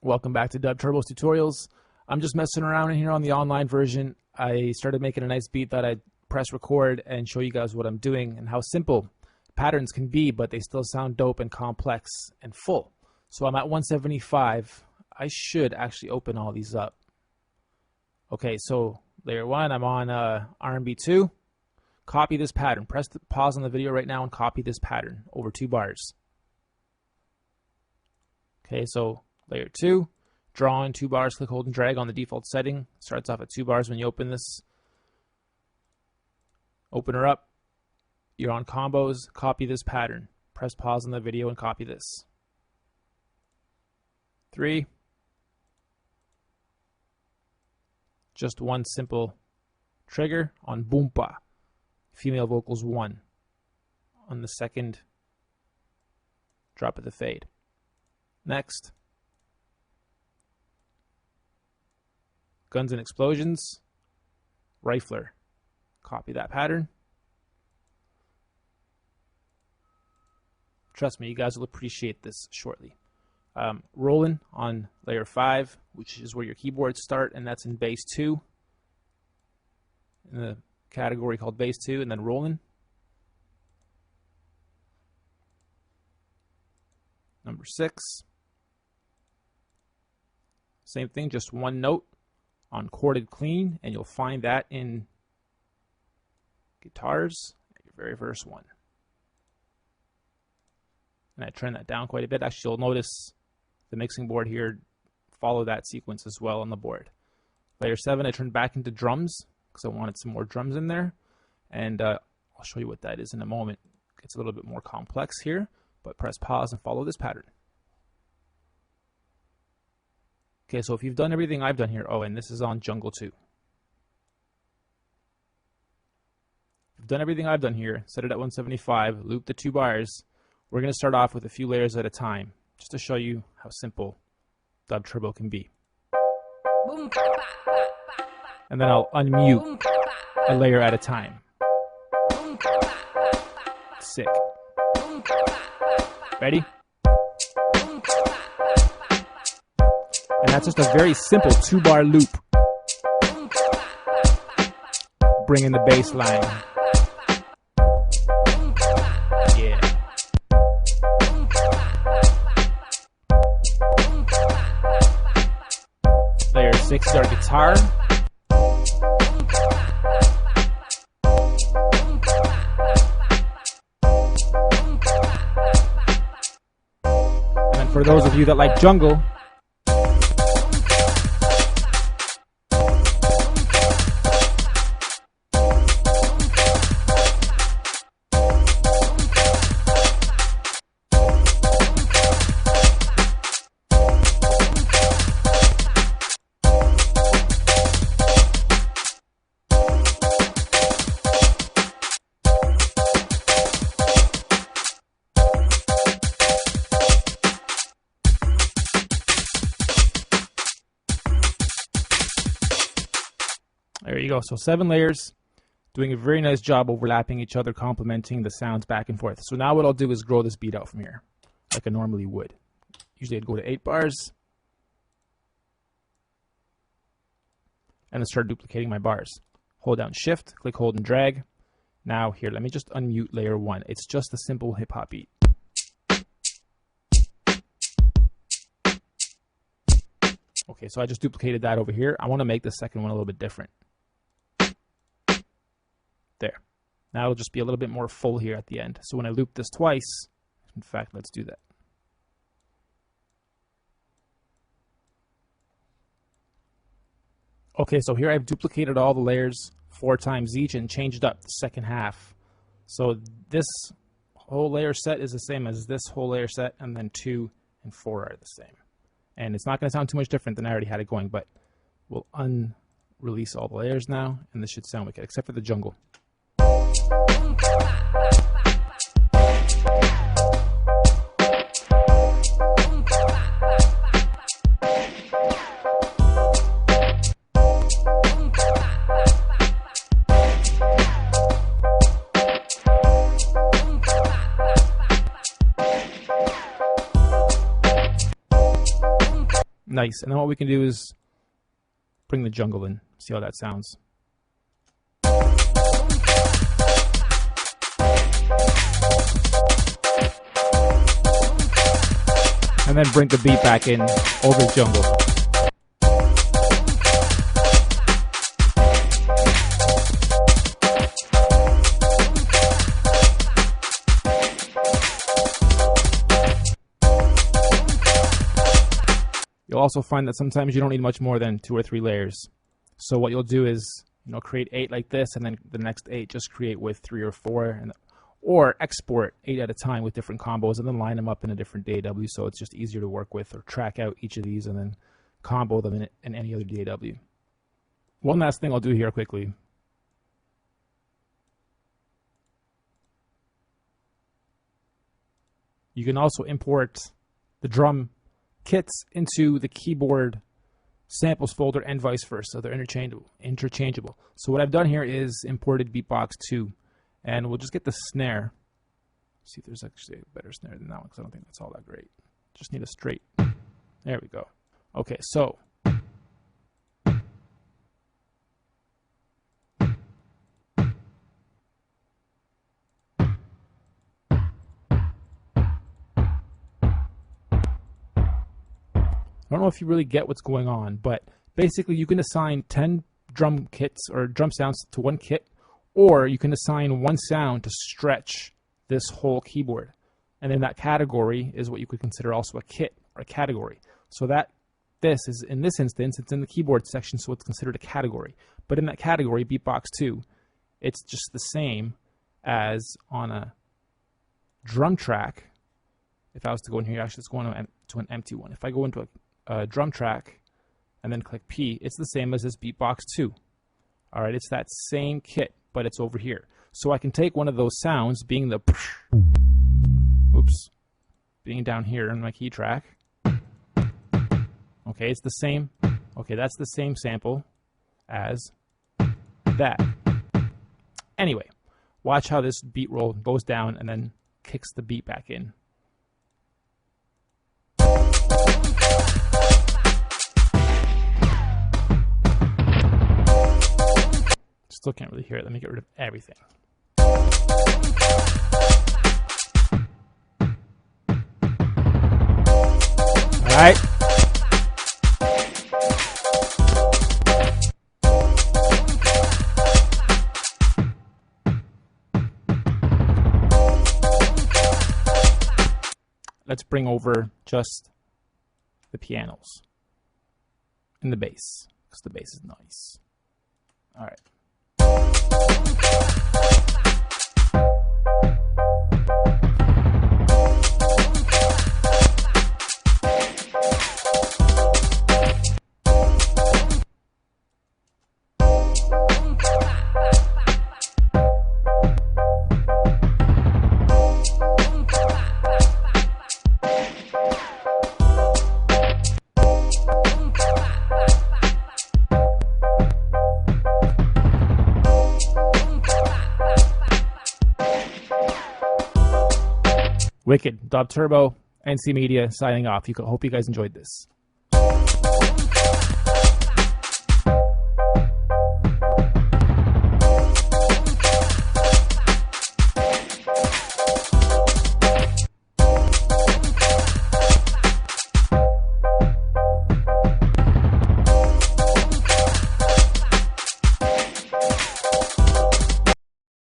Welcome back to DUBturbo's tutorials. I'm just messing around in here on the online version. I started making a nice beat that I'd press record and show you guys what I'm doing and how simple patterns can be, but they still sound dope and complex and full. So I'm at 175. I should actually open all these up. Okay, so layer 1, I'm on R&B 2. Copy this pattern. Press the pause on the video right now and copy this pattern over 2 bars. Okay, so layer 2, draw in 2 bars, click, hold, and drag on the default setting. Starts off at 2 bars when you open this. Open her up. You're on combos. Copy this pattern. Press pause on the video and copy this. 3. Just one simple trigger on boompa. Female vocals 1. On the second drop of the fade. Next. Guns and Explosions, Rifler. Copy that pattern. Trust me, you guys will appreciate this shortly. Rollin' on layer 5, which is where your keyboards start, and that's in bass 2. In the category called bass 2, and then Rollin'. Number 6. Same thing, just one note on chorded clean, and you'll find that in guitars, your very first one. And I turn that down quite a bit. Actually, you'll notice the mixing board here follow that sequence as well on the board. Layer 7, I turned back into drums because I wanted some more drums in there, and I'll show you what that is in a moment. It gets a little bit more complex here, but press pause and follow this pattern. Okay, so if you've done everything I've done here, oh, and this is on Jungle 2. If you've done everything I've done here, set it at 175, loop the 2 bars. We're going to start off with a few layers at a time, just to show you how simple DUBturbo can be. And then I'll unmute a layer at a time. Sick. Ready? And that's just a very simple 2-bar loop. Bring in the bass line. Yeah. Layer 6 is our guitar. And for those of you that like jungle, there you go. So 7 layers, doing a very nice job overlapping each other, complementing the sounds back and forth. So now what I'll do is grow this beat out from here, like I normally would. Usually I'd go to 8 bars, and then start duplicating my bars. Hold down Shift, click, hold, and drag. Now here, let me just unmute layer 1. It's just a simple hip-hop beat. Okay, so I just duplicated that over here. I want to make the second one a little bit different. There. Now it'll just be a little bit more full here at the end. So when I loop this twice, in fact, let's do that. Okay, so here I've duplicated all the layers 4 times each and changed up the second half. So this whole layer set is the same as this whole layer set, and then 2 and 4 are the same. And it's not going to sound too much different than I already had it going, but we'll unrelease all the layers now, and this should sound wicked, except for the jungle. Nice. And then what we can do is bring the jungle in. See how that sounds. And then bring the beat back in over the jungle. You'll also find that sometimes you don't need much more than 2 or 3 layers. So what you'll do is, create 8 like this, and then the next 8 just create with 3 or 4, or export 8 at a time with different combos, and then line them up in a different DAW, so it's just easier to work with, or track out each of these and then combo them in any other DAW. One last thing I'll do here quickly. You can also import the drum kits into the keyboard samples folder and vice versa. They're interchangeable. So what I've done here is imported Beatbox 2, and we'll just get the snare. See if there's actually a better snare than that one, because I don't think that's all that great. Just need a straight. There we go. Okay, so I don't know if you really get what's going on, but basically you can assign 10 drum kits or drum sounds to one kit, or you can assign one sound to stretch this whole keyboard. And then that category is what you could consider also a kit or a category. So this is, in this instance, it's in the keyboard section, so it's considered a category. But in that category, Beatbox 2, it's just the same as on a drum track. If I was to go in here, actually, let's go to an empty one. If I go into a drum track and then click P, it's the same as this Beatbox 2. All right, it's that same kit, but it's over here. So I can take one of those sounds, being the being down here in my key track. Okay, it's the same. Okay, that's the same sample as that. Anyway, watch how this beat roll goes down and then kicks the beat back in. Still can't really hear it. Let me get rid of everything. All right. Let's bring over just the pianos and the bass, because the bass is nice. All right. Wicked. DUBturbo, NC Media, signing off. Hope you guys enjoyed this.